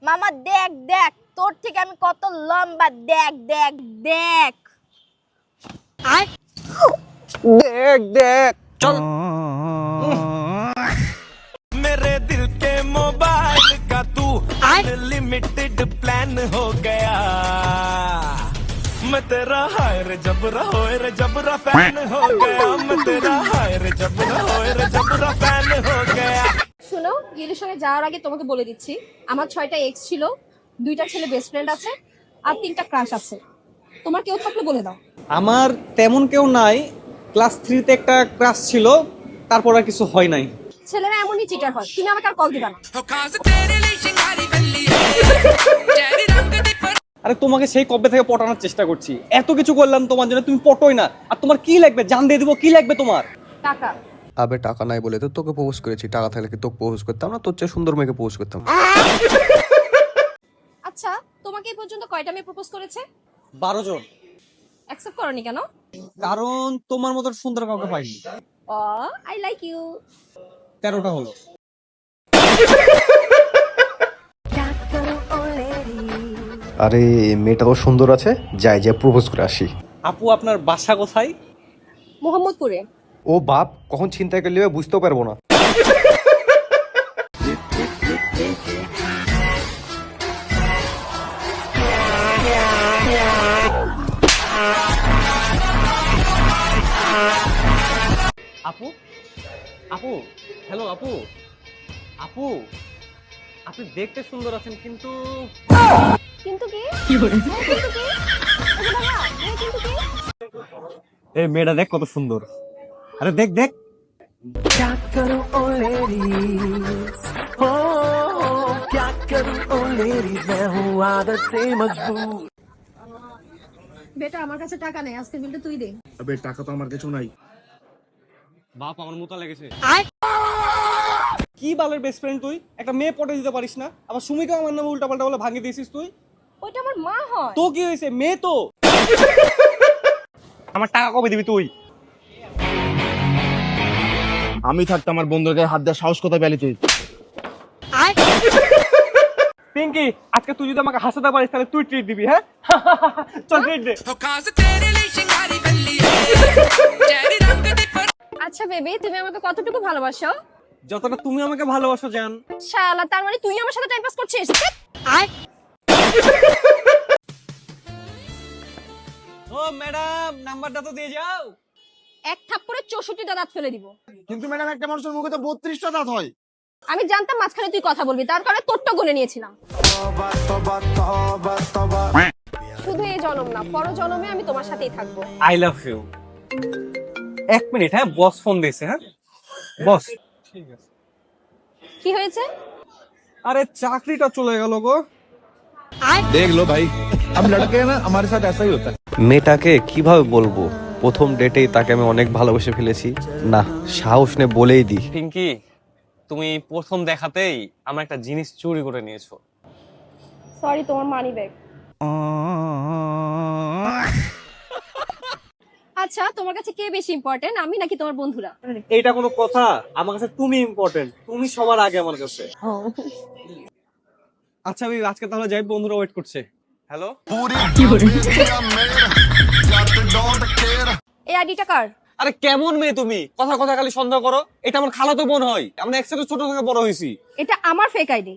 মামা দেখ দেখ, তোর থেকে আমি কত লম্বা, দেখ দেখ দেখ। আয় দেখ দেখ চল। मेरे दिल के मोबाइल का तू अनलिमिटेड प्लान हो गया। मैं तेरा हाय रे जबरा होए रे जबरा फैन हो गया। मैं तेरा हाय रे जबरा होए रे जबरा फैन हो गया। শোনো, রিলেশনে যাওয়ার আগে তোমাকে বলে দিচ্ছি, আমার 6টা এক্স ছিল, 2টা ছেলে বেস্ট ফ্রেন্ড আছে, আর 3টা ক্রাশ আছে। তোমার কেউ থাকলে বলে দাও। আমার তেমন কেউ নাই, ক্লাস 3 তে একটা ক্রাশ ছিল, তারপর আর কিছু হয় নাই। ছেলেরা এমনই চিটার হয়, তুমি আমাকে আর কল দিবা না। আরে তোমাকে সেই কবে থেকে পটানোর চেষ্টা করছি, এত কিছু করলাম তোমার জন্য, তুমি পটোই না। আর তোমার কি লাগবে, জান দিয়ে দিব, কি লাগবে তোমার? টাকা। আবে টাকা নাই বলে তো তোকে প্রপোজ করেছি, টাকা থাকলে কি তোকে প্রপোজ করতাম না? তোর চেয়ে সুন্দর মেয়েকে প্রপোজ করতাম। আচ্ছা, তোমাকে এই পর্যন্ত কয়টা মেয়ে প্রপোজ করেছে? 12 জন। অ্যাকসেপ্ট করনি কেন? কারণ তোমার মতো সুন্দর কাউকে পাইনি। ও আই লাইক ইউ। 13টা হলো। আরে মেয়েটাও সুন্দর আছে, যাই যাই প্রপোজ করে আসি। আপু আপনার বাসা কোথায়? মোহাম্মদপুরে। ও বাপ, কখন ছিনতাই করে নেবে বুঝতেও পারবো না। আপু আপু হ্যালো আপু আপু, আপনি দেখতে সুন্দর আছেন কিন্তু কিন্তু কি? কিন্তু কি? কিন্তু কি? এই মেয়েটা দেখ কত সুন্দর। আরে দেখ দেখ। বেটা, আমার কাছে টাকা নেই, আজকে বিলটা তুই দে। আবে টাকা তো আমার কাছেও নাই। বাপ আমার মোতা লেগেছে। কি বালের বেস্ট ফ্রেন্ড তুই? একটা মেয়ে পটে দিতে পারিস না, আবার সুমিকে আমার নামে উল্টাপাল্টা বলে ভাঙিয়ে দিয়েছিস তুই। ওইটা আমার মা হয়। তো কি হয়েছে, মেয়ে তো। আমার টাকা কবে দিবি তুই? আমি থাকতে আমার বন্ধুর গায়ে হাত দেওয়ার সাহস কোথায় পেলি তুই? পিঙ্কি, আজকে তুই যদি আমাকে হাসাতে পারিস তাহলে তুই ট্রিট দিবি। হ্যাঁ চল ট্রিট দে। আচ্ছা বেবি, তুমি আমাকে কতটুকু ভালোবাসো? যতটা তুমি আমাকে ভালোবাসো জান। শালা, তার মানে তুই আমার সাথে টাইম পাস করছিস? আয়। ও ম্যাডাম, নাম্বারটা তো দিয়ে যাও। এক থাপ্পড়ে 64টা দাঁত ফেলে দিব। কিন্তু ম্যাডাম, একটা মানুষের মুখে তো 32টা দাঁত হয়। আমি জানতাম মাঝখানে তুই কথা বলবি, তার কারণে তোরটা গুনে নিয়েছিলাম। শুধু এই জনম না, পর জনমে আমি তোমার সাথেই থাকবো। I love you. এক মিনিট, হ্যাঁ বস ফোন দিয়েছে। হ্যাঁ বস। ঠিক আছে। কি হয়েছে? আরে চাকরিটা চলে গেল গো। দেখ লো ভাই, अब लड़के हैं ना, हमारे साथ ऐसा ही होता है। মেয়েটাকে কিভাবে বলবো, প্রথম ডেটেই তাকে আমি অনেক ভালোবেসে ফেলেছি। না, সাহস নে বলেই দি। পিঙ্কি, তুমি প্রথম দেখাতেই আমার একটা জিনিস চুরি করে নিয়েছো। সরি, তোমার মানি ব্যাগ। আচ্ছা, তোমার কাছে কে বেশি ইম্পর্টেন্ট, আমি নাকি তোমার বন্ধুরা? এইটা কোনো কথা? আমার কাছে তুমি ইম্পর্টেন্ট, তুমি সবার আগে আমার কাছে। আচ্ছা আমি আজকে তাহলে যাই, বন্ধুরা ওয়েট করছে। হ্যালো, এই আইডিটা কার? আরে কেমন মেয়ে তুমি, কথা কথা খালি সন্দেহ করো। এটা আমার খালাতো বোন হয়, আমরা একসাথে ছোট থেকে বড় হয়েছি। এটা আমার ফেক আইডি।